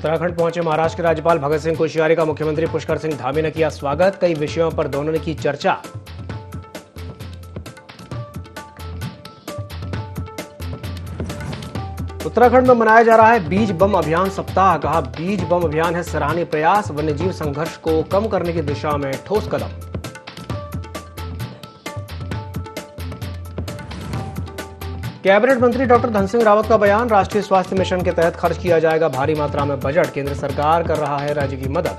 उत्तराखंड पहुंचे महाराष्ट्र के राज्यपाल भगत सिंह कोश्यारी का मुख्यमंत्री पुष्कर सिंह धामी ने किया स्वागत। कई विषयों पर दोनों ने की चर्चा। उत्तराखंड में मनाया जा रहा है बीज बम अभियान सप्ताह। कहा, बीज बम अभियान है सराहनीय प्रयास, वन्यजीव संघर्ष को कम करने की दिशा में ठोस कदम। कैबिनेट मंत्री डॉक्टर धन सिंह रावत का बयान, राष्ट्रीय स्वास्थ्य मिशन के तहत खर्च किया जाएगा भारी मात्रा में बजट, केंद्र सरकार कर रहा है राज्य की मदद।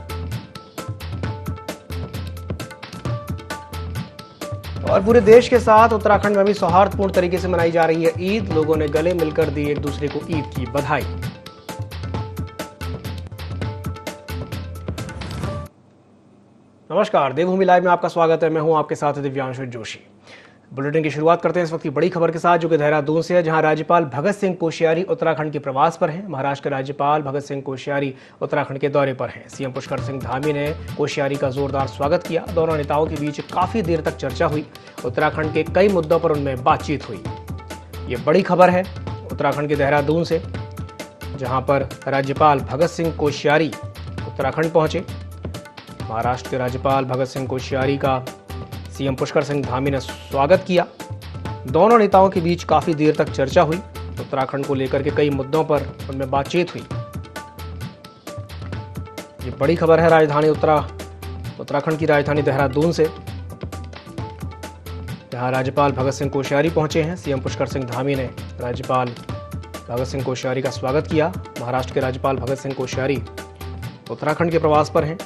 और पूरे देश के साथ उत्तराखंड में भी सौहार्दपूर्ण तरीके से मनाई जा रही है ईद। लोगों ने गले मिलकर दी एक दूसरे को ईद की बधाई। नमस्कार, देवभूमि लाइव में आपका स्वागत है। मैं हूं आपके साथ दिव्यांशु जोशी। बुलेटिन की शुरुआत करते हैं इस वक्त की बड़ी खबर के साथ, जो कि देहरादून से है, जहां राज्यपाल भगत सिंह कोश्यारी उत्तराखंड के प्रवास पर हैं। महाराष्ट्र के राज्यपाल भगत सिंह कोश्यारी उत्तराखंड के दौरे पर हैं। सीएम पुष्कर सिंह धामी ने कोश्यारी का जोरदार स्वागत किया। दोनों नेताओं के बीच काफी देर तक चर्चा हुई। उत्तराखंड के कई मुद्दों पर उनमें बातचीत हुई। ये बड़ी खबर है उत्तराखंड के देहरादून से, जहां पर राज्यपाल भगत सिंह कोश्यारी उत्तराखंड पहुंचे। महाराष्ट्र के राज्यपाल भगत सिंह कोश्यारी का सीएम पुष्कर सिंह धामी ने स्वागत किया। दोनों नेताओं के बीच काफी देर तक चर्चा हुई। उत्तराखंड को लेकर के कई मुद्दों पर उनमें बातचीत हुई। ये बड़ी खबर है उत्तराखंड की राजधानी देहरादून से, जहां राज्यपाल भगत सिंह कोश्यारी पहुंचे हैं। सीएम पुष्कर सिंह धामी ने राज्यपाल भगत सिंह कोश्यारी का स्वागत किया। महाराष्ट्र के राज्यपाल भगत सिंह कोश्यारी उत्तराखंड के प्रवास पर हैं।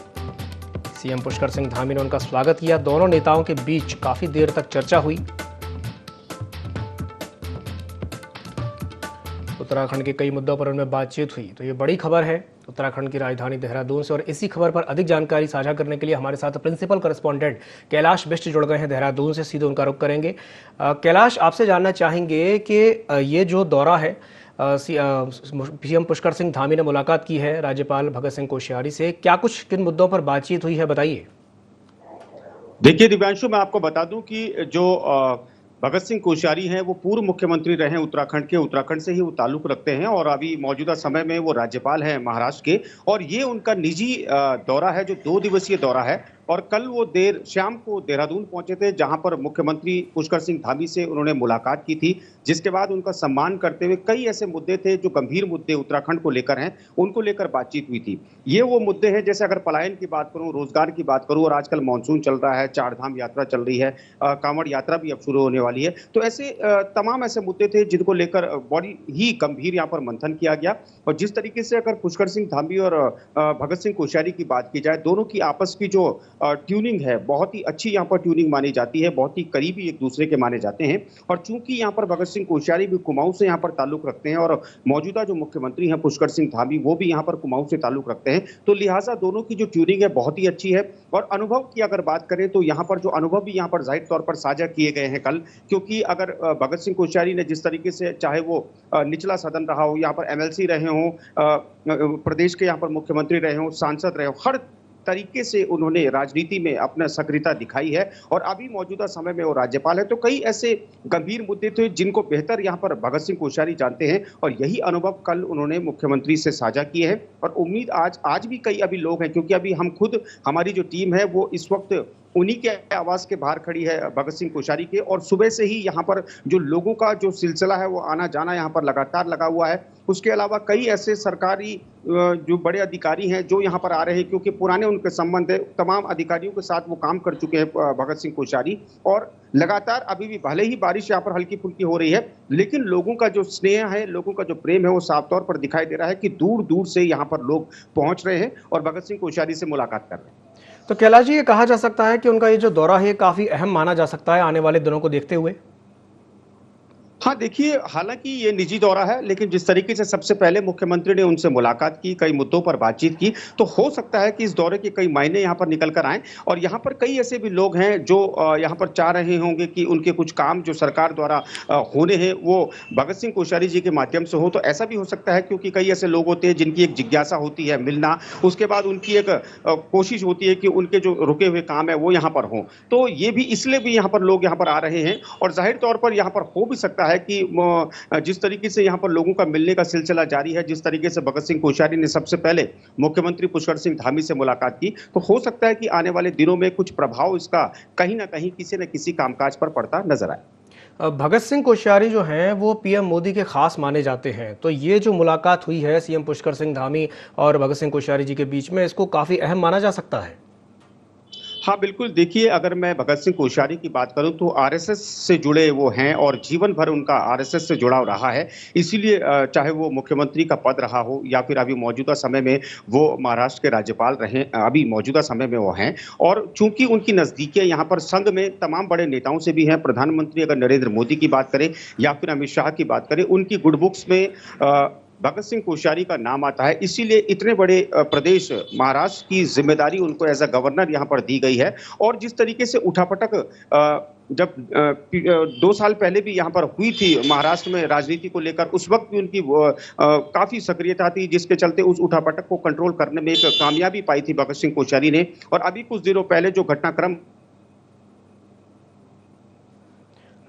सीएम पुष्कर सिंह धामी ने उनका स्वागत किया। दोनों नेताओं के बीच काफी देर तक चर्चा हुई। उत्तराखंड के कई मुद्दों पर उनमें बातचीत हुई। तो ये बड़ी खबर है उत्तराखंड की राजधानी देहरादून से। और इसी खबर पर अधिक जानकारी साझा करने के लिए हमारे साथ प्रिंसिपल करेस्पॉन्डेंट कैलाश बिष्ट जुड़ गए हैं देहरादून से। सीधे उनका रुख करेंगे। कैलाश, आपसे जानना चाहेंगे कि ये जो दौरा है, सीएम पुष्कर सिंह धामी ने मुलाकात की है राज्यपाल भगत सिंह कोश्यारी से, क्या कुछ किन मुद्दों पर बातचीत हुई है, बताइए। देखिए दिव्यांशु, मैं आपको बता दूं कि जो भगत सिंह कोश्यारी हैं वो पूर्व मुख्यमंत्री रहे हैं उत्तराखंड के। उत्तराखंड से ही वो ताल्लुक रखते हैं और अभी मौजूदा समय में वो राज्यपाल हैं महाराष्ट्र के। और ये उनका निजी दौरा है, जो 2 दिवसीय दौरा है। और कल वो देर शाम को देहरादून पहुंचे थे, जहां पर मुख्यमंत्री पुष्कर सिंह धामी से उन्होंने मुलाकात की थी, जिसके बाद उनका सम्मान करते हुए कई ऐसे मुद्दे थे जो गंभीर मुद्दे उत्तराखंड को लेकर हैं, उनको लेकर बातचीत हुई थी। ये वो मुद्दे हैं, जैसे अगर पलायन की बात करूं, रोजगार की बात करूं, और आजकल मानसून चल रहा है, 4 धाम यात्रा चल रही है, कांवड़ यात्रा भी अब शुरू होने वाली है। तो ऐसे तमाम ऐसे मुद्दे थे जिनको लेकर बड़ी ही गंभीर यहाँ पर मंथन किया गया। और जिस तरीके से अगर पुष्कर सिंह धामी और भगत सिंह कोश्यारी की बात की जाए, दोनों की आपस की जो ट्यूनिंग है, बहुत ही अच्छी यहाँ पर ट्यूनिंग मानी जाती है, बहुत ही करीबी एक दूसरे के माने जाते हैं। और चूंकि यहाँ पर भगत सिंह कोश्यारी भी कुमाऊं से यहाँ पर ताल्लुक रखते हैं और मौजूदा जो मुख्यमंत्री हैं पुष्कर सिंह धामी, वो भी यहाँ पर कुमाऊं से ताल्लुक रखते हैं, तो लिहाजा दोनों की जो ट्यूनिंग है बहुत ही अच्छी है। और अनुभव की अगर बात करें तो यहाँ पर जो अनुभव भी यहाँ पर जाहिर तौर पर साझा किए गए हैं कल, क्योंकि अगर भगत सिंह कोश्यारी ने जिस तरीके से, चाहे वो निचला सदन रहा हो, यहाँ पर एमएलसी रहे हों, प्रदेश के यहाँ पर मुख्यमंत्री रहे हों, सांसद रहे हों, हर तरीके से उन्होंने राजनीति में अपना सक्रियता दिखाई है। और अभी मौजूदा समय में वो राज्यपाल है। तो कई ऐसे गंभीर मुद्दे थे जिनको बेहतर यहाँ पर भगत सिंह कोश्यारी जानते हैं, और यही अनुभव कल उन्होंने मुख्यमंत्री से साझा किए हैं। और उम्मीद आज भी कई अभी लोग हैं, क्योंकि अभी हम खुद, हमारी जो टीम है वो इस वक्त उन्हीं के आवास के बाहर खड़ी है भगत सिंह कोश्यारी के। और सुबह से ही यहाँ पर जो लोगों का जो सिलसिला है वो आना जाना यहाँ पर लगातार लगा हुआ है। उसके अलावा कई ऐसे सरकारी जो बड़े अधिकारी हैं जो यहाँ पर आ रहे हैं, क्योंकि पुराने उनके संबंध है, तमाम अधिकारियों के साथ वो काम कर चुके हैं भगत सिंह कोश्यारी। और लगातार अभी भी भले ही बारिश यहाँ पर हल्की फुल्की हो रही है, लेकिन लोगों का जो स्नेह है, लोगों का जो प्रेम है, वो साफ तौर पर दिखाई दे रहा है कि दूर दूर से यहाँ पर लोग पहुंच रहे हैं और भगत सिंह कोश्यारी से मुलाकात कर रहे हैं। तो कैलाश जी, ये कहा जा सकता है कि उनका ये जो दौरा है काफी अहम माना जा सकता है आने वाले दिनों को देखते हुए। हाँ देखिए, हालांकि ये निजी दौरा है, लेकिन जिस तरीके से सबसे पहले मुख्यमंत्री ने उनसे मुलाकात की, कई मुद्दों पर बातचीत की, तो हो सकता है कि इस दौरे के कई मायने यहाँ पर निकल कर आए। और यहाँ पर कई ऐसे भी लोग हैं जो यहाँ पर चाह रहे होंगे कि उनके कुछ काम जो सरकार द्वारा होने हैं वो भगत सिंह कोश्यारी जी के माध्यम से हो। तो ऐसा भी हो सकता है, क्योंकि कई ऐसे लोग होते हैं जिनकी एक जिज्ञासा होती है मिलना, उसके बाद उनकी एक कोशिश होती है कि उनके जो रुके हुए काम है वो यहाँ पर हों। तो ये भी इसलिए भी यहाँ पर लोग यहाँ पर आ रहे हैं। और जाहिर तौर पर यहाँ पर हो भी सकता लगता है कि जिस तरीके से यहाँ पर लोगों का मिलने का सिलसिला जारी है, जिस तरीके से भगत सिंह कोश्यारी ने सबसे पहले मुख्यमंत्री पुष्कर सिंह धामी से मुलाकात की, तो हो सकता है कि आने वाले दिनों में कुछ प्रभाव इसका कहीं ना कहीं किसी न किसी कामकाज पर पड़ता नजर आए। भगत सिंह कोश्यारी जो हैं वो पीएम मोदी के खास माने जाते हैं, तो ये जो मुलाकात हुई है सीएम पुष्कर सिंह धामी और भगत सिंह कोश्यारी जी के बीच में, इसको काफी अहम माना जा सकता है। हाँ, बिल्कुल। देखिए, अगर मैं भगत सिंह कोश्यारी की बात करूँ तो आरएसएस से जुड़े वो हैं और जीवन भर उनका आरएसएस से जुड़ाव रहा है। इसीलिए चाहे वो मुख्यमंत्री का पद रहा हो या फिर अभी मौजूदा समय में वो महाराष्ट्र के राज्यपाल रहे, अभी मौजूदा समय में वो हैं। और चूंकि उनकी नज़दीकियाँ यहाँ पर संघ में तमाम बड़े नेताओं से भी हैं, प्रधानमंत्री अगर नरेंद्र मोदी की बात करें या फिर अमित शाह की बात करें, उनकी गुड बुक्स में भगत सिंह कोश्यारी का नाम आता है। इसीलिए इतने बड़े प्रदेश महाराष्ट्र की जिम्मेदारी उनको एज अ गवर्नर यहाँ पर दी गई है। और जिस तरीके से उठापटक जब 2 साल पहले भी यहाँ पर हुई थी महाराष्ट्र में राजनीति को लेकर, उस वक्त भी उनकी काफी सक्रियता थी, जिसके चलते उस उठापटक को कंट्रोल करने में एक कामयाबी पाई थी भगत सिंह कोश्यारी ने। और अभी कुछ दिनों पहले जो घटनाक्रम।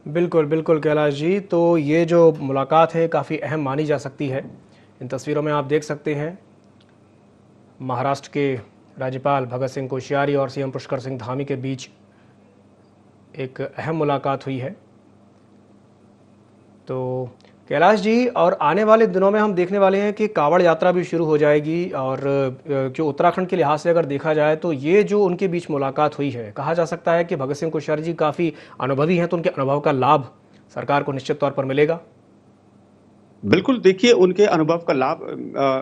बिल्कुल बिल्कुल कैलाश जी, तो ये जो मुलाकात है काफ़ी अहम मानी जा सकती है। इन तस्वीरों में आप देख सकते हैं महाराष्ट्र के राज्यपाल भगत सिंह कोश्यारी और सीएम पुष्कर सिंह धामी के बीच एक अहम मुलाकात हुई है। तो कैलाश जी, और आने वाले दिनों में हम देखने वाले हैं कि कांवड़ यात्रा भी शुरू हो जाएगी, और जो उत्तराखंड के लिहाज से अगर देखा जाए तो ये जो उनके बीच मुलाकात हुई है, कहा जा सकता है कि भगत सिंह कोश्यारी जी काफ़ी अनुभवी हैं, तो उनके अनुभव का लाभ सरकार को निश्चित तौर पर मिलेगा। बिल्कुल। देखिए, उनके अनुभव का लाभ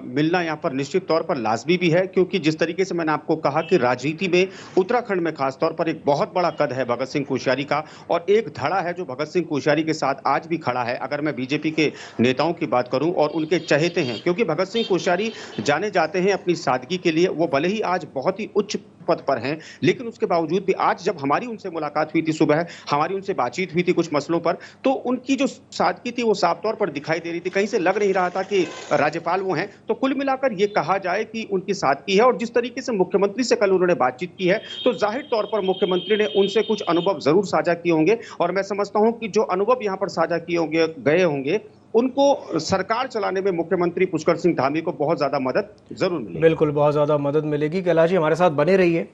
मिलना यहाँ पर निश्चित तौर पर लाजमी भी है, क्योंकि जिस तरीके से मैंने आपको कहा कि राजनीति में उत्तराखंड में खास तौर पर एक बहुत बड़ा कद है भगत सिंह कोश्यारी का, और एक धड़ा है जो भगत सिंह कोश्यारी के साथ आज भी खड़ा है। अगर मैं बीजेपी के नेताओं की बात करूं और उनके चहेते हैं, क्योंकि भगत सिंह कोश्यारी जाने जाते हैं अपनी सादगी के लिए। वो भले ही आज बहुत ही उच्च पद पर हैं, लेकिन उसके बावजूद भी आज जब हमारी उनसे मुलाकात हुई थी, सुबह हमारी उनसे बातचीत हुई थी कुछ मसलों पर, तो उनकी जो सादगी थी वो साफ तौर पर दिखाई दे रही थी। कहीं से लग नहीं रहा था कि राज्यपाल वो हैं। तो कुल मिलाकर ये कहा जाए कि उनकी सादगी है। और जिस तरीके से मुख्यमंत्री से कल उन्होंने बातचीत की है, तो जाहिर तौर पर मुख्यमंत्री ने उनसे कुछ अनुभव जरूर साझा किए होंगे। और मैं समझता हूं कि जो अनुभव यहां पर साझा किए होंगे, गए होंगे, उनको सरकार चलाने में मुख्यमंत्री पुष्कर सिंह धामी को बहुत ज्यादा मदद जरूर मिलेगी। बिल्कुल, बहुत ज़्यादा मदद मिलेगी। कैलाश जी, हमारे साथ बने रहिए।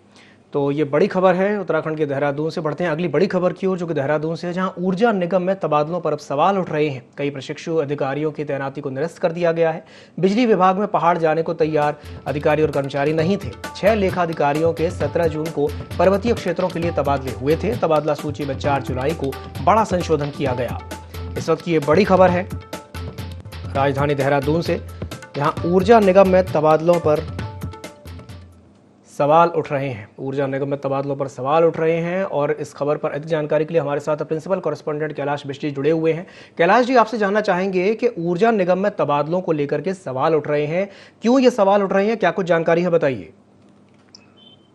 तो ये बड़ी खबर है उत्तराखंड के देहरादून से। बढ़ते हैं अगली बड़ी खबर की ओर, जो कि देहरादून से है, जहां ऊर्जा निगम में तबादलों पर अब सवाल उठ रहे हैं। कई प्रशिक्षु अधिकारियों की तैनाती को निरस्त कर दिया गया है। बिजली विभाग में पहाड़ जाने को तैयार अधिकारी और कर्मचारी नहीं थे। 6 लेखाधिकारियों के 17 जून को पर्वतीय क्षेत्रों के लिए तबादले हुए थे। तबादला सूची में 4 जुलाई को बड़ा संशोधन किया गया। इस वक्त की ये बड़ी खबर है राजधानी देहरादून से, जहां ऊर्जा निगम में तबादलों पर सवाल उठ रहे हैं। ऊर्जा निगम में तबादलों पर सवाल उठ रहे हैं। और इस खबर पर अधिक जानकारी के लिए हमारे साथ प्रिंसिपल कॉरेस्पॉन्डेंट कैलाश बिष्ट जुड़े हुए हैं। कैलाश जी, आपसे जानना चाहेंगे कि ऊर्जा निगम में तबादलों को लेकर के सवाल उठ रहे हैं, क्यों ये सवाल उठ रहे हैं, क्या कुछ जानकारी है, बताइए।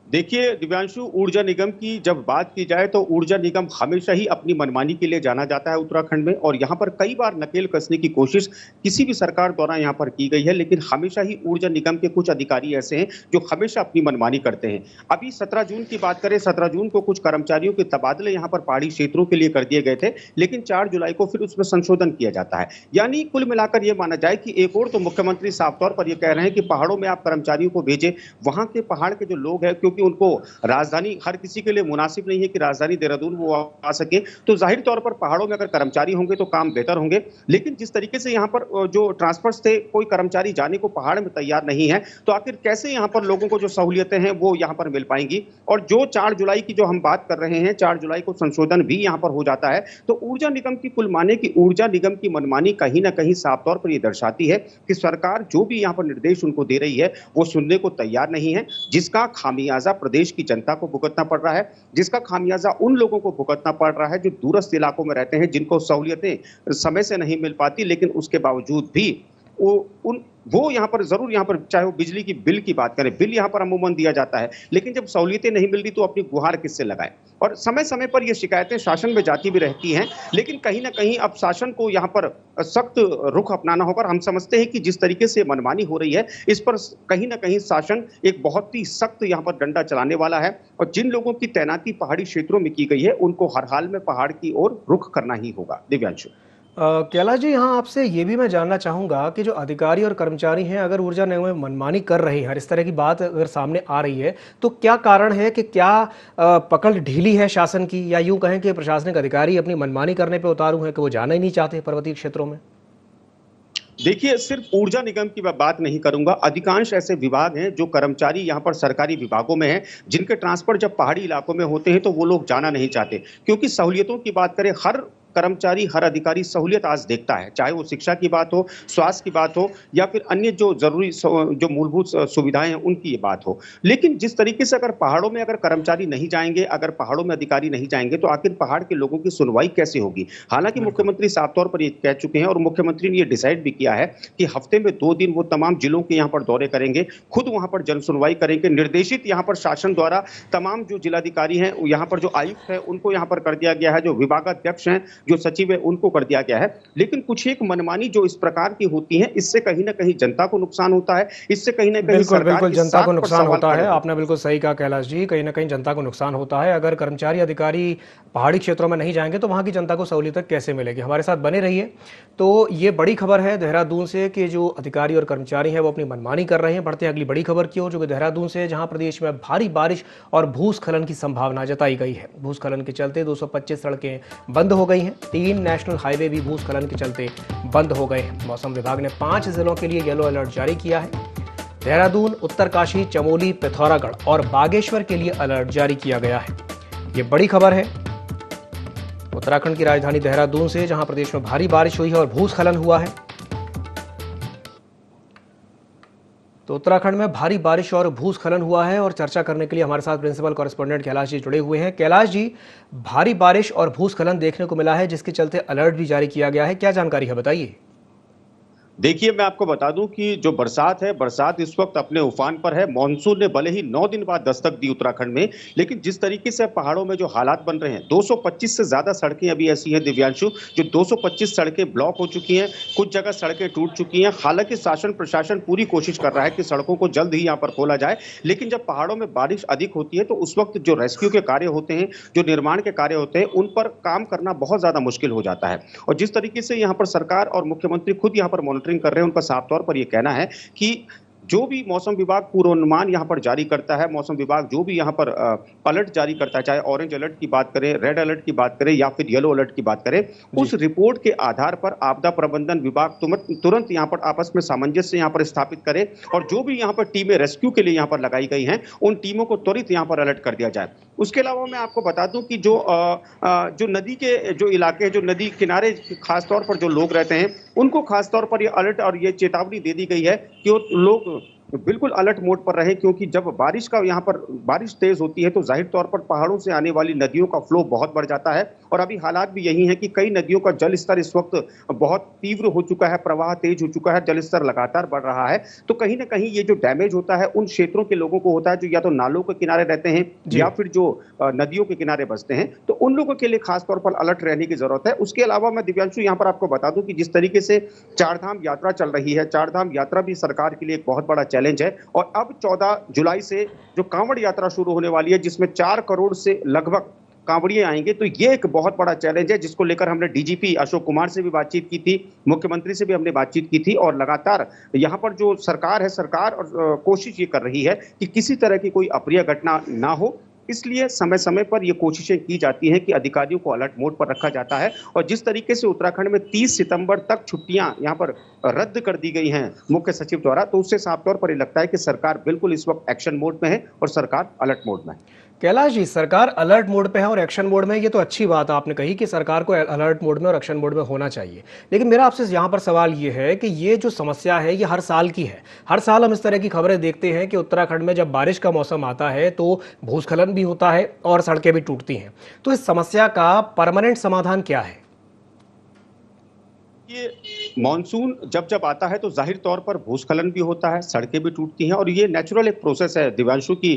देखिए दिव्यांशु, ऊर्जा निगम की जब बात की जाए तो ऊर्जा निगम हमेशा ही अपनी मनमानी के लिए जाना जाता है उत्तराखंड में। और यहाँ पर कई बार नकेल कसने की कोशिश किसी भी सरकार द्वारा यहाँ पर की गई है, लेकिन हमेशा ही ऊर्जा निगम के कुछ अधिकारी ऐसे हैं जो हमेशा अपनी मनमानी करते हैं। अभी 17 जून की बात करें, 17 जून को कुछ कर्मचारियों के तबादले यहाँ पर पहाड़ी क्षेत्रों के लिए कर दिए गए थे, लेकिन 4 जुलाई को फिर उसमें संशोधन किया जाता है। यानी कुल मिलाकर यह माना जाए कि एक और तो मुख्यमंत्री साफ तौर पर यह कह रहे हैं कि पहाड़ों में आप कर्मचारियों को भेजें। वहां के पहाड़ के जो लोग हैं, क्योंकि उनको राजधानी हर किसी के लिए मुनासिब नहीं है कि राजधानी देहरादून वो आ सके, तो जाहिर तौर पर पहाड़ों में अगर कर्मचारी होंगे तो काम बेहतर होंगे। लेकिन जिस तरीके से यहाँ पर जो ट्रांसफर्स थे, कोई कर्मचारी जाने को पहाड़ में तैयार नहीं है, तो आखिर कैसे यहाँ पर लोगों को जो सहूलियतें हैं वो यहाँ पर मिल पाएंगी। और जो 4 जुलाई की जो हम बात कर रहे हैं, 4 जुलाई को संशोधन भी यहाँ पर हो जाता है। तो ऊर्जा निगम की कुल माने की ऊर्जा निगम की मनमानी कहीं ना कहीं साफ तौर पर यह दर्शाती है कि सरकार जो भी यहाँ पर निर्देश उनको दे रही है वो सुनने को तैयार नहीं है, जिसका खामियाजा प्रदेश की जनता को भुगतना पड़ रहा है, जिसका खामियाजा उन लोगों को भुगतना पड़ रहा है जो दूरस्थ इलाकों में रहते हैं, जिनको सहूलियतें समय से नहीं मिल पाती, लेकिन उसके बावजूद भी वो यहाँ पर जरूर, यहाँ पर चाहे वो बिजली की बिल की बात करें, बिल यहाँ पर अमूमन दिया जाता है, लेकिन जब सहूलियतें नहीं मिल रही तो अपनी गुहार किससे लगाए। और समय समय पर ये शिकायतें शासन में जाती भी रहती हैं, लेकिन कहीं ना कहीं अब शासन को यहाँ पर सख्त रुख अपनाना होगा। हम समझते हैं कि जिस तरीके से मनमानी हो रही है, इस पर कहीं ना कहीं शासन एक बहुत ही सख्त यहाँ पर डंडा चलाने वाला है। और जिन लोगों की तैनाती पहाड़ी क्षेत्रों में की गई है, उनको हर हाल में पहाड़ की ओर रुख करना ही होगा। दिव्यांशु। कैलाश जी, यहाँ आपसे ये भी मैं जानना चाहूँगा कि जो अधिकारी और कर्मचारी हैं, अगर ऊर्जा निगम में मनमानी कर रहे हैं और इस तरह की बात अगर सामने आ रही है, तो क्या कारण है कि क्या पकड़ ढीली है शासन की, या यूँ कहें कि प्रशासनिक अधिकारी अपनी मनमानी करने पे उतारू हैं कि वो जाना ही नहीं चाहते पर्वतीय क्षेत्रों में? देखिए, सिर्फ ऊर्जा निगम की मैं बात नहीं करूंगा। अधिकांश ऐसे विभाग हैं जो कर्मचारी यहाँ पर सरकारी विभागों में हैं, जिनके ट्रांसफर जब पहाड़ी इलाकों में होते हैं तो वो लोग जाना नहीं चाहते, क्योंकि सहूलियतों की बात करें, हर कर्मचारी, हर अधिकारी सहूलियत आज देखता है, चाहे वो शिक्षा की बात हो, स्वास्थ्य की बात हो, या फिर अन्य जो जरूरी जो मूलभूत सुविधाएं हैं उनकी ये बात हो। लेकिन जिस तरीके से अगर पहाड़ों में अगर कर्मचारी नहीं जाएंगे, अगर पहाड़ों में अधिकारी नहीं जाएंगे, तो आखिर पहाड़ के लोगों की सुनवाई कैसे होगी? हालांकि बिल्कुल। मुख्यमंत्री साफ तौर पर ये कह चुके हैं, और मुख्यमंत्री ने ये डिसाइड भी किया है कि हफ्ते में 2 दिन वो तमाम जिलों के यहाँ पर दौरे करेंगे, खुद वहां पर जन सुनवाई करेंगे। निर्देशित यहाँ पर शासन द्वारा तमाम जो जिलाधिकारी हैं, यहाँ पर जो आयुक्त है, उनको यहाँ पर कर दिया गया है, जो विभागाध्यक्ष हैं, जो सचिव है, उनको कर दिया गया है। लेकिन कुछ एक मनमानी जो इस प्रकार की होती है, इससे कहीं ना कहीं जनता को नुकसान होता है, इससे कहीं ना कहीं बिल्कुल, सरकार बिल्कुल, की जनता को साख पर नुकसान सवाल होता खड़े है। होते आपने बिल्कुल सही कहा कैलाश जी, कहीं न कहीं जनता को नुकसान होता है। अगर कर्मचारी, अधिकारी पहाड़ी क्षेत्रों में नहीं जाएँगे, तो वहाँ की जनता को सहूलियत कैसे मिलेगी? हमारे साथ बने रहिए। तो ये बड़ी खबर है देहरादून से कि जो अधिकारी और कर्मचारी हैं, वो अपनी मनमानी कर रहे हैं। बढ़ते हैं अगली बड़ी खबर की ओर, जो कि देहरादून से है, जहाँ प्रदेश में भारी बारिश और भूस्खलन की संभावना जताई गई है। भूस्खलन के चलते 225 सड़कें बंद हो गई हैं। 3 नेशनल हाईवे भी भूस्खलन के चलते बंद हो गए हैं। मौसम विभाग ने 5 जिलों के लिए येलो अलर्ट जारी किया है। देहरादून, उत्तरकाशी, चमोली, पिथौरागढ़ और बागेश्वर के लिए अलर्ट जारी किया गया है। ये बड़ी खबर है उत्तराखंड की राजधानी देहरादून से, जहां प्रदेश में भारी बारिश हुई है और भूस्खलन हुआ है। तो उत्तराखंड में भारी बारिश और भूस्खलन हुआ है, और चर्चा करने के लिए हमारे साथ प्रिंसिपल कॉरेस्पॉन्डेंट कैलाश जी जुड़े हुए हैं। कैलाश जी, भारी बारिश और भूस्खलन देखने को मिला है, जिसके चलते अलर्ट भी जारी किया गया है। क्या जानकारी है, बताइए। देखिए, मैं आपको बता दूं कि जो बरसात है, बरसात इस वक्त अपने उफान पर है। मॉनसून ने भले ही 9 दिन बाद दस्तक दी उत्तराखंड में, लेकिन जिस तरीके से पहाड़ों में जो हालात बन रहे हैं, 225 से ज्यादा सड़कें अभी ऐसी हैं दिव्यांशु, जो 225 सड़कें ब्लॉक हो चुकी हैं, कुछ जगह सड़कें टूट चुकी हैं। हालांकि शासन प्रशासन पूरी कोशिश कर रहा है कि सड़कों को जल्द ही यहाँ पर खोला जाए, लेकिन जब पहाड़ों में बारिश अधिक होती है तो उस वक्त जो रेस्क्यू के कार्य होते हैं, जो निर्माण के कार्य होते हैं, उन पर काम करना बहुत ज्यादा मुश्किल हो जाता है। और जिस तरीके से यहाँ पर सरकार और मुख्यमंत्री खुद यहाँ पर मॉनिटरिंग कर रहे हैं, उनका साफ तौर पर यह कहना है कि जो भी मौसम विभाग पूर्वानुमान यहाँ पर जारी करता है, मौसम विभाग जो भी यहाँ पर अलर्ट जारी करता है, चाहे ऑरेंज अलर्ट की बात करें, रेड अलर्ट की बात करें, या फिर येलो अलर्ट की बात करें, उस रिपोर्ट के आधार पर आपदा प्रबंधन विभाग तुरंत यहाँ पर आपस में सामंजस्य यहाँ पर स्थापित करे, और जो भी यहाँ पर टीमें रेस्क्यू के लिए यहाँ पर लगाई गई हैं, उन टीमों को त्वरित यहाँ पर अलर्ट कर दिया जाए। उसके अलावा मैं आपको बता दूं कि जो नदी के जो इलाके, जो नदी किनारे खासतौर पर जो लोग रहते हैं, उनको खासतौर पर ये अलर्ट और ये चेतावनी दे दी गई है कि वो लोग बिल्कुल अलर्ट मोड पर रहे, क्योंकि जब बारिश का यहाँ पर बारिश तेज होती है तो जाहिर तौर पर पहाड़ों से आने वाली नदियों का फ्लो बहुत बढ़ जाता है। और अभी हालात भी यही है कि कई नदियों का जल स्तर इस वक्त बहुत तीव्र हो चुका है, प्रवाह तेज हो चुका है, जल स्तर लगातार बढ़ रहा है। तो कहीं ना कहीं ये जो डैमेज होता है उन क्षेत्रों के लोगों को होता है जो या तो नालों के किनारे रहते हैं या फिर जो नदियों के किनारे बसते हैं, तो उन लोगों के लिए खासतौर पर अलर्ट रहने की जरूरत है। उसके अलावा मैं दिव्यांशु यहाँ पर आपको बता दूं कि जिस तरीके से चारधाम यात्रा चल रही है, चारधाम यात्रा भी सरकार के लिए एक बहुत बड़ा चैलेंज है। और अब 14 जुलाई से जो कांवड़ यात्रा शुरू होने वाली है, जिसमें 4 करोड़ से लगभग कांवड़िए आएंगे, तो ये एक बहुत बड़ा चैलेंज है, जिसको लेकर हमने डीजीपी अशोक कुमार से भी बातचीत की थी, मुख्यमंत्री से भी हमने बातचीत की थी, और लगातार यहाँ पर जो सरकार है, सरकार और कोशिश ये कर रही है कि किसी तरह की कोई अप्रिय घटना ना हो। इसलिए समय समय पर ये कोशिशें की जाती हैं कि अधिकारियों को अलर्ट मोड पर रखा जाता है। और जिस तरीके से उत्तराखंड में 30 सितंबर तक छुट्टियां यहाँ पर रद्द कर दी गई हैं मुख्य सचिव द्वारा, तो उससे साफ तौर पर ये लगता है कि सरकार बिल्कुल इस वक्त एक्शन मोड में है और सरकार अलर्ट मोड में है। कैलाश जी, सरकार अलर्ट मोड पे है और एक्शन मोड में, ये तो अच्छी बात आपने कही कि सरकार को अलर्ट मोड में और एक्शन मोड में होना चाहिए। लेकिन मेरा आपसे यहाँ पर सवाल ये है कि ये जो समस्या है, ये हर साल की है। हर साल हम इस तरह की खबरें देखते हैं कि उत्तराखंड में जब बारिश का मौसम आता है तो भूस्खलन भी होता है और सड़कें भी टूटती हैं। तो इस समस्या का परमानेंट समाधान क्या है? ये मॉनसून जब जब आता है तो जाहिर तौर पर भूस्खलन भी होता है, सड़कें भी टूटती हैं और ये नेचुरल एक प्रोसेस है दिव्यांशु की।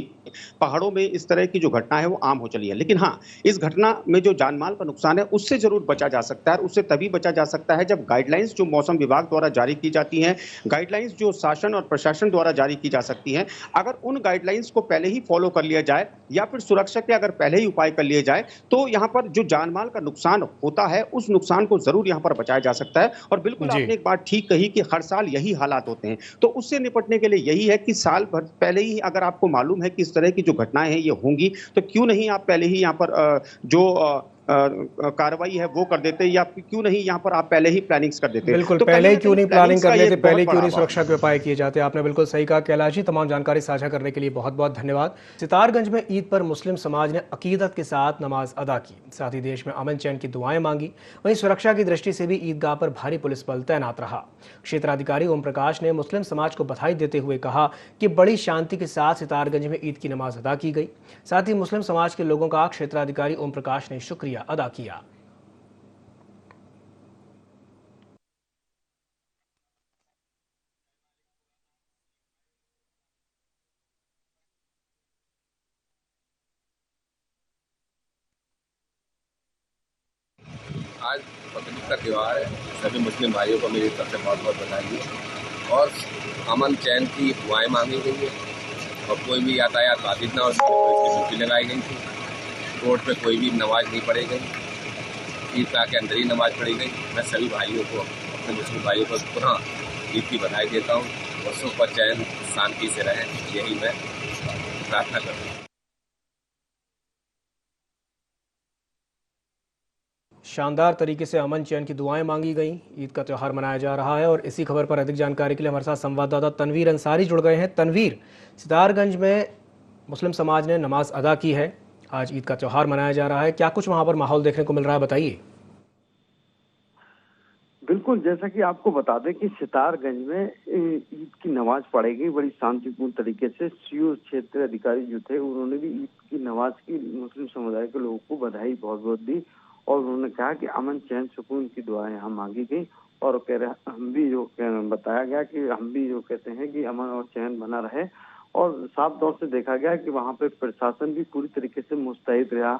पहाड़ों में इस तरह की जो घटना है वो आम हो चली है, लेकिन हाँ, इस घटना में जो जानमाल का नुकसान है उससे जरूर बचा जा सकता है। उससे तभी बचा जा सकता है जब गाइडलाइंस जो मौसम विभाग द्वारा जारी की जाती हैं, गाइडलाइंस जो शासन और प्रशासन द्वारा जारी की जा सकती हैं, अगर उन गाइडलाइंस को पहले ही फॉलो कर लिया जाए या फिर सुरक्षा के अगर पहले ही उपाय कर लिए जाए तो यहाँ पर जो जानमाल का नुकसान होता है उस नुकसान को जरूर यहाँ पर बचाया जा सकता है। और बिल्कुल जी। आपने एक बात ठीक कही कि हर साल यही हालात होते हैं, तो उससे निपटने के लिए यही है कि साल भर पहले ही अगर आपको मालूम है कि इस तरह की जो घटनाएं हैं ये होंगी, तो क्यों नहीं आप पहले ही यहाँ पर कार्रवाई है वो कर देते, या क्यों नहीं यहाँ पर आप पहले ही प्लानिंग्स कर देते। बिल्कुल, तो पहले ही क्यों नहीं प्लानिंग कर लेते, पहले क्यों नहीं बड़ा सुरक्षा के उपाय किए जाते। आपने बिल्कुल सही कहा कैलाश जी। तमाम जानकारी साझा करने के लिए बहुत बहुत धन्यवाद। सितारगंज में ईद पर मुस्लिम समाज ने अकीदत के साथ नमाज अदा की, साथ ही देश में अमन चैन की दुआएं मांगी। वहीं सुरक्षा की दृष्टि से भी ईदगाह पर भारी पुलिस बल तैनात रहा। क्षेत्राधिकारी ओम प्रकाश ने मुस्लिम समाज को बधाई देते हुए कहा कि बड़ी शांति के साथ सितारगंज में ईद की नमाज अदा की गई। साथ ही मुस्लिम समाज के लोगों का क्षेत्राधिकारी ओम प्रकाश ने शुक्रिया अदा किया। आज बकरीद का त्यौहार है। सभी मुस्लिम भाइयों को मेरी तरफ से बहुत बहुत बधाई और अमन चैन की दुआएं मांगी गई है और कोई भी यातायात बाधित ना हो सके तो इसकी ड्यूटी लगाई गई थी। रोड पे कोई भी नमाज नहीं पढ़ी गई, ईदगाह के अंदर ही नमाज पढ़ी गई। मैं सभी भाइयों को, अपने मुस्लिम भाइयों को पुनः ईद की बधाई देता हूँ और सुख और चैन शांति से रहें, यही मैं प्रार्थना करता हूँ। शानदार तरीके से अमन चैन की दुआएं मांगी गई। ईद का त्यौहार मनाया जा रहा है और इसी खबर पर अधिक जानकारी के लिए हमारे साथ संवाददाता तनवीर अंसारी जुड़ गए हैं। तनवीर, सितारगंज में मुस्लिम समाज ने नमाज अदा की है, आज ईद का त्यौहार मनाया जा रहा है, क्या कुछ वहां पर माहौल देखने को मिल रहा है, बताइए। बिल्कुल, जैसा कि आपको बता दें कि सितारगंज में ईद की नमाज पढ़ी गई बड़ी शांतिपूर्ण तरीके से। सीओ क्षेत्र अधिकारी जो थे उन्होंने भी ईद की नमाज की मुस्लिम समुदाय के लोगों को बधाई बहुत बहुत दी और उन्होंने कहा कि अमन चैन सुकून की दुआएं यहाँ मांगी गई और कह रहे हम भी जो बताया गया कि हम भी जो कहते हैं कि अमन और चैन बना रहे। और साफ तौर से देखा गया कि वहाँ पे प्रशासन भी पूरी तरीके से मुस्तैद रहा।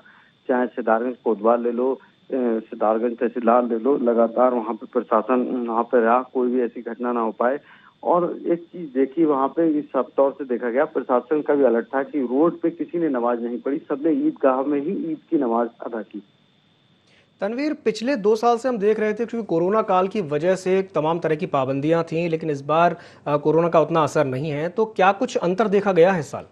चाहे सितारगंज कोतवाल ले लो, सितारगंज तहसीलदार ले लो, लगातार वहाँ पे प्रशासन वहाँ पे रहा, कोई भी ऐसी घटना ना हो पाए। और एक चीज देखी वहाँ पे, इस साफ तौर से देखा गया प्रशासन का भी अलर्ट था कि रोड पे किसी ने नमाज नहीं पढ़ी, सबने ईदगाह में ही ईद की नमाज अदा की। तनवीर, पिछले 2 साल से हम देख रहे थे क्योंकि कोरोना काल की वजह से तमाम तरह की पाबंदियां थीं, लेकिन इस बार कोरोना का उतना असर नहीं है, तो क्या कुछ अंतर देखा गया है इस साल?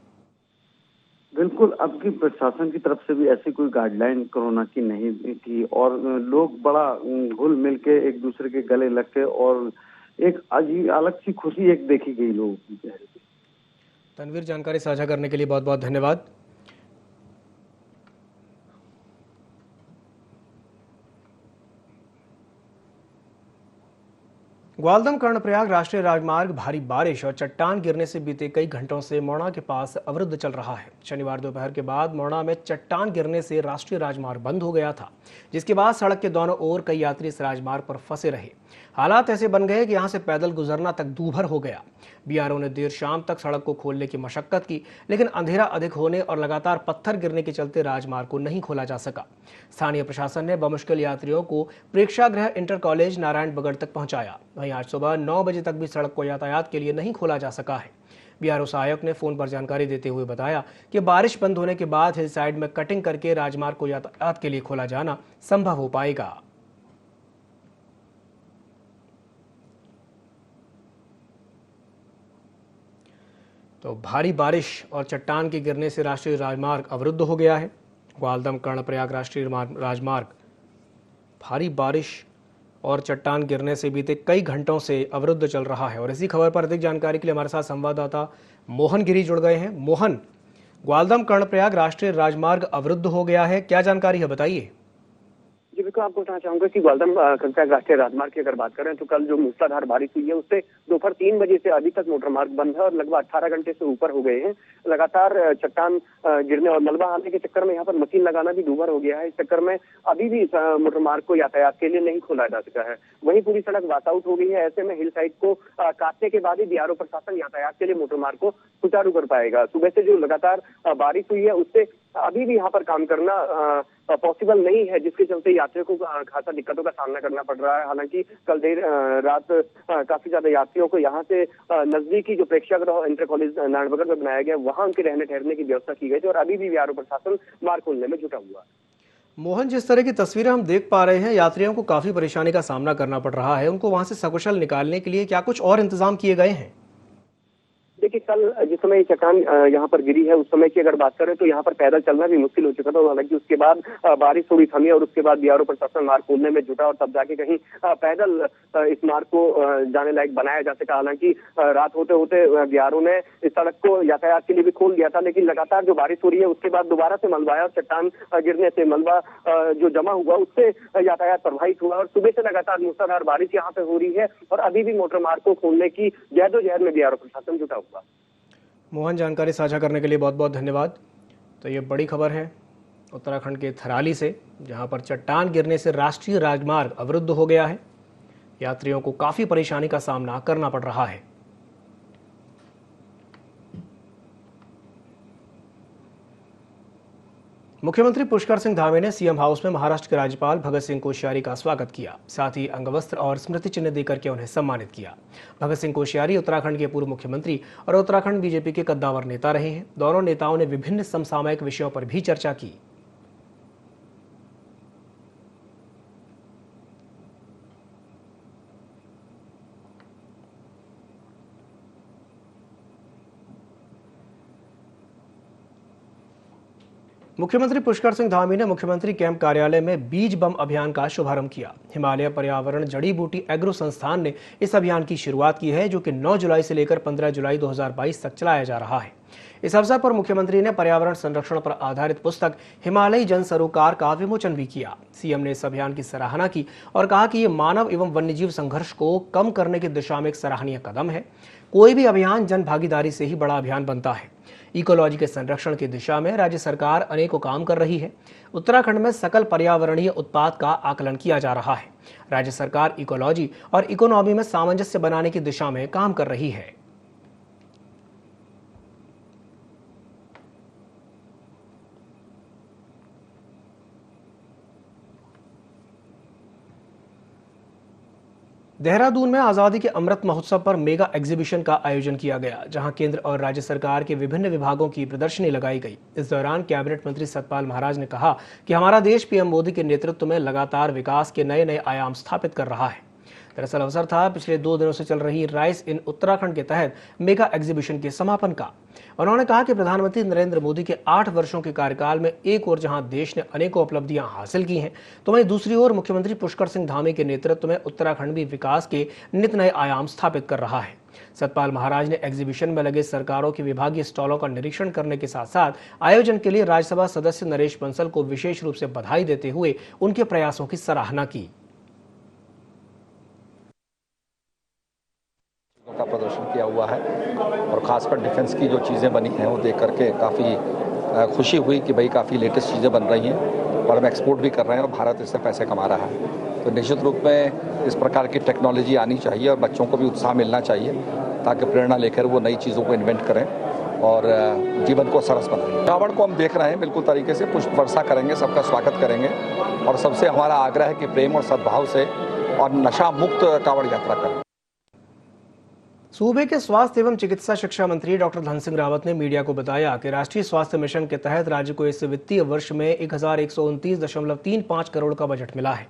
बिल्कुल, अब की प्रशासन की तरफ से भी ऐसी कोई गाइडलाइन कोरोना की नहीं थी और लोग बड़ा घुल मिल के एक दूसरे के गले लग के और एक अजीब अलग सी खुशी एक देखी गई लोगों की चेहरे पे। तनवीर, जानकारी साझा करने के लिए बहुत बहुत धन्यवाद। ग्वालदम कर्णप्रयाग राष्ट्रीय राजमार्ग भारी बारिश और चट्टान गिरने से बीते कई घंटों से मोरना के पास अवरुद्ध चल रहा है। शनिवार दोपहर के बाद मोरना में चट्टान गिरने से राष्ट्रीय राजमार्ग बंद हो गया था, जिसके बाद सड़क के दोनों ओर कई यात्री इस राजमार्ग पर फंसे रहे। हालात ऐसे बन गए कि यहां से पैदल गुजरना तक दूभर हो गया। बीआरओ ने देर शाम तक सड़क को खोलने की मशक्कत की, लेकिन अंधेरा अधिक होने और लगातार पत्थर गिरने के चलते राजमार्ग को नहीं खोला जा सका। स्थानीय प्रशासन ने बमुश्किल यात्रियों को प्रेक्षागृह इंटर कॉलेज नारायण बगड़ तक पहुंचाया। वहीं आज सुबह 9 बजे तक भी सड़क को यातायात के लिए नहीं खोला जा सका है। बीआरओ सहायक ने फोन पर जानकारी देते हुए बताया कि बारिश बंद होने के बाद हिल साइड में कटिंग करके राजमार्ग को यातायात के लिए खोला जाना संभव हो पाएगा। तो भारी बारिश और चट्टान के गिरने से राष्ट्रीय राजमार्ग अवरुद्ध हो गया है। ग्वालदम कर्णप्रयाग राष्ट्रीय राजमार्ग भारी बारिश और चट्टान गिरने से बीते कई घंटों से अवरुद्ध चल रहा है। और इसी खबर पर अधिक जानकारी के लिए हमारे साथ संवाददाता मोहन गिरी जुड़ गए हैं। मोहन, ग्वालदम कर्णप्रयाग राष्ट्रीय राजमार्ग अवरुद्ध हो गया है, क्या जानकारी है, बताइए। जी बिल्कुल, को आपको बताना चाहूंगा कि ग्वालदम कर्जत राष्ट्रीय राजमार्ग की अगर बात करें तो कल जो मूसलाधार बारिश हुई है उससे दोपहर 3 बजे से अभी तक मोटर मार्ग बंद है और लगभग 18 घंटे से ऊपर हो गए हैं। लगातार चट्टान गिरने और मलबा आने के चक्कर में यहाँ पर मशीन लगाना भी दूभर हो गया है। इस चक्कर में अभी भी मोटर मार्ग को यातायात के लिए नहीं खोला जा सका है। वहीं पूरी सड़क वाश आउट हो गई है। ऐसे में हिल साइड को काटने के बाद ही बीआरओ प्रशासन यातायात के लिए मोटर मार्ग को सुचारू कर पाएगा। सुबह से जो लगातार बारिश हुई है उससे अभी भी यहाँ पर काम करना पॉसिबल नहीं है, जिसके चलते यात्रियों को खासा दिक्कतों का सामना करना पड़ रहा है। हालांकि कल देर रात काफी ज्यादा यात्रियों को यहाँ से नजदीकी जो प्रेक्षागृह इंटर कॉलेज नारायणनगर में बनाया गया वहां उनके रहने ठहरने की व्यवस्था की गई थी और अभी भी बीआरओ प्रशासन मार्ग खोलने में जुटा हुआ है। मोहन, जिस तरह की तस्वीरें हम देख पा रहे हैं, यात्रियों को काफी परेशानी का सामना करना पड़ रहा है। उनको वहां से सकुशल निकालने के लिए क्या कुछ और इंतजाम किए गए हैं? देखिए, कल जिस समय चट्टान यहाँ पर गिरी है उस समय की अगर बात करें तो यहाँ पर पैदल चलना भी मुश्किल हो चुका था। हालांकि उसके बाद बारिश थोड़ी थमी और उसके बाद बीआरओ प्रशासन मार्ग खोलने में जुटा और तब जाके कहीं पैदल इस मार्ग को जाने लायक बनाया जा सका। हालांकि रात होते होते बीआरओ ने इस सड़क को यातायात के लिए भी खोल दिया था, लेकिन लगातार जो बारिश हो रही है उसके बाद दोबारा से मलबा आया और चट्टान गिरने से मलबा जो जमा हुआ उससे यातायात प्रभावित हुआ और सुबह से लगातार मूसलाधार बारिश यहाँ पे हो रही है और अभी भी मोटर मार्ग को खोलने की जहदोजहद में बीआरओ प्रशासन जुटा हुआ। मोहन, जानकारी साझा करने के लिए बहुत बहुत धन्यवाद। तो ये बड़ी खबर है उत्तराखंड के थराली से, जहां पर चट्टान गिरने से राष्ट्रीय राजमार्ग अवरुद्ध हो गया है। यात्रियों को काफी परेशानी का सामना करना पड़ रहा है। मुख्यमंत्री पुष्कर सिंह धामी ने सीएम हाउस में महाराष्ट्र के राज्यपाल भगत सिंह कोश्यारी का स्वागत किया। साथ ही अंगवस्त्र और स्मृति चिन्ह देकर के उन्हें सम्मानित किया। भगत सिंह कोश्यारी उत्तराखंड के पूर्व मुख्यमंत्री और उत्तराखंड बीजेपी के कद्दावर नेता रहे हैं। दोनों नेताओं ने विभिन्न समसामयिक विषयों पर भी चर्चा की। मुख्यमंत्री पुष्कर सिंह धामी ने मुख्यमंत्री कैंप कार्यालय में बीज बम अभियान का शुभारंभ किया। हिमालय पर्यावरण जड़ी बूटी एग्रो संस्थान ने इस अभियान की शुरुआत की है, जो कि 9 जुलाई से लेकर 15 जुलाई 2022 तक चलाया जा रहा है। इस अवसर पर मुख्यमंत्री ने पर्यावरण संरक्षण पर आधारित पुस्तक हिमालयी जन सरोकार का विमोचन भी किया। सीएम ने इस अभियान की सराहना की और कहा कि ये मानव एवं वन्यजीव संघर्ष को कम करने की दिशा में एक सराहनीय कदम है। कोई भी अभियान जन भागीदारी से ही बड़ा अभियान बनता है। इकोलॉजी के संरक्षण की दिशा में राज्य सरकार अनेकों काम कर रही है। उत्तराखंड में सकल पर्यावरणीय उत्पाद का आकलन किया जा रहा है। राज्य सरकार इकोलॉजी और इकोनॉमी में सामंजस्य बनाने की दिशा में काम कर रही है। देहरादून में आजादी के अमृत महोत्सव पर मेगा एग्जीबिशन का आयोजन किया गया, जहां केंद्र और राज्य सरकार के विभिन्न विभागों की प्रदर्शनी लगाई गई। इस दौरान कैबिनेट मंत्री सतपाल महाराज ने कहा कि हमारा देश पीएम मोदी के नेतृत्व में लगातार विकास के नए नए आयाम स्थापित कर रहा है। दरअसल अवसर था पिछले 2 दिनों से चल रही राइस इन उत्तराखंड के तहत मेगा एग्जीबिशन के समापन का। उन्होंने कहा कि प्रधानमंत्री नरेंद्र मोदी के 8 वर्षों के कार्यकाल में एक ओर जहां देश ने अनेकों उपलब्धियां हासिल की हैं, तो वहीं दूसरी ओर मुख्यमंत्री पुष्कर सिंह धामी के नेतृत्व में उत्तराखंड भी विकास के नित नए आयाम स्थापित कर रहा है। सतपाल महाराज ने एग्जीबिशन में लगे सरकारों के विभागीय स्टॉलों का निरीक्षण करने के साथ साथ आयोजन के लिए राज्यसभा सदस्य नरेश बंसल को विशेष रूप से बधाई देते हुए उनके प्रयासों की सराहना की। का प्रदर्शन किया हुआ है और खासकर डिफेंस की जो चीज़ें बनी हैं वो देख करके काफ़ी खुशी हुई कि भाई काफ़ी लेटेस्ट चीज़ें बन रही हैं और हम एक्सपोर्ट भी कर रहे हैं और भारत इससे पैसे कमा रहा है। तो निश्चित रूप में इस प्रकार की टेक्नोलॉजी आनी चाहिए और बच्चों को भी उत्साह मिलना चाहिए ताकि प्रेरणा लेकर वो नई चीज़ों को इन्वेंट करें और जीवन को सरस बनाएं। रावण को हम देख रहे हैं बिल्कुल तरीके से पुष्प वर्षा करेंगे, सबका स्वागत करेंगे और सबसे हमारा आग्रह है कि प्रेम और सद्भाव से और नशा मुक्त कांवड़ यात्रा करें। सूबे के स्वास्थ्य एवं चिकित्सा शिक्षा मंत्री डॉक्टर धन सिंह रावत ने मीडिया को बताया कि राष्ट्रीय स्वास्थ्य मिशन के तहत राज्य को इस वित्तीय वर्ष में 1129.35 करोड़ का बजट मिला है।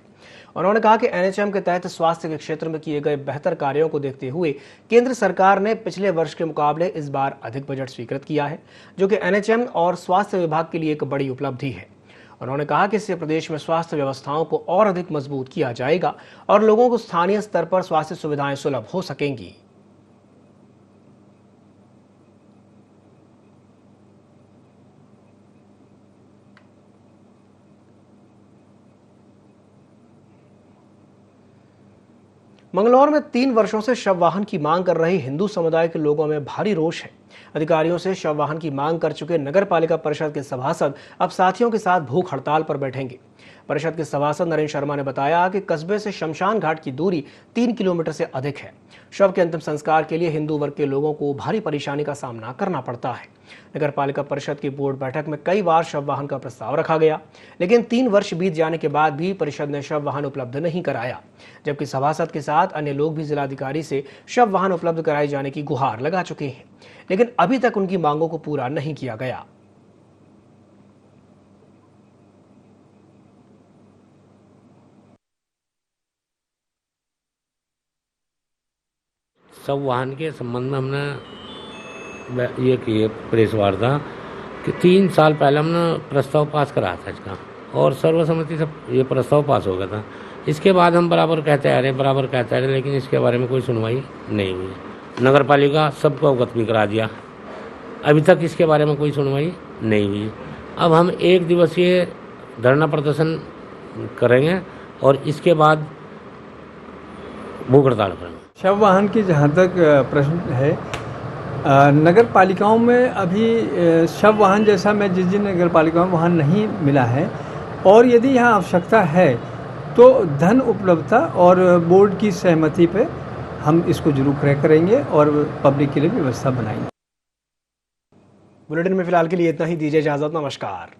उन्होंने कहा कि एनएचएम के तहत स्वास्थ्य के क्षेत्र में किए गए बेहतर कार्यों को देखते हुए केंद्र सरकार ने पिछले वर्ष के मुकाबले इस बार अधिक बजट स्वीकृत किया है, जो कि एनएचएम और स्वास्थ्य विभाग के लिए एक बड़ी उपलब्धि है। उन्होंने कहा कि इससे प्रदेश में स्वास्थ्य व्यवस्थाओं को और अधिक मजबूत किया जाएगा और लोगों को स्थानीय स्तर पर स्वास्थ्य सुविधाएं सुलभ हो सकेंगी। मंगलौर में 3 वर्षों से शव वाहन की मांग कर रहे हिंदू समुदाय के लोगों में भारी रोष है। अधिकारियों से शव वाहन की मांग कर चुके नगर पालिका परिषद के सभासद अब साथियों के साथ भूख हड़ताल पर बैठेंगे। परिषद के सभासद नरेंद्र शर्मा ने बताया कि कस्बे से शमशान घाट की दूरी 3 किलोमीटर से अधिक है। शव के अंतिम संस्कार के लिए हिंदू वर्ग के लोगों को भारी परेशानी का सामना करना पड़ता है। नगर पालिका परिषद की बोर्ड बैठक में कई बार शव वाहन का प्रस्ताव रखा गया, लेकिन 3 वर्ष बीत जाने के बाद भी परिषद ने शव वाहन उपलब्ध नहीं कराया, जबकि सभासद के साथ अन्य लोग भी जिलाधिकारी से शव वाहन उपलब्ध कराए जाने की गुहार लगा चुके हैं, लेकिन अभी तक उनकी मांगों को पूरा नहीं किया गया। शव वाहन के संबंध में हमने ये किए प्रेस वार्ता कि 3 साल पहले हमने प्रस्ताव पास कराया था इसका और सर्वसम्मति से ये प्रस्ताव पास हो गया था। इसके बाद हम बराबर कहते आ रहे, लेकिन इसके बारे में कोई सुनवाई नहीं हुई। नगर पालिका सबको अवगत भी करा दिया, अभी तक इसके बारे में कोई सुनवाई नहीं हुई। अब हम 1 दिवसीय धरना प्रदर्शन करेंगे और इसके बाद भूख हड़ताल करेंगे। शव वाहन की जहाँ तक प्रश्न है, नगर पालिकाओं में अभी शव वाहन जैसा मैं जिस नगर पालिकाओं में वाहन नहीं मिला है, और यदि यहाँ आवश्यकता है तो धन उपलब्धता और बोर्ड की सहमति पे हम इसको जरूर क्रय करेंगे और पब्लिक के लिए व्यवस्था बनाएंगे। बुलेटिन में फिलहाल के लिए इतना ही। दीजिए इजाजत। नमस्कार।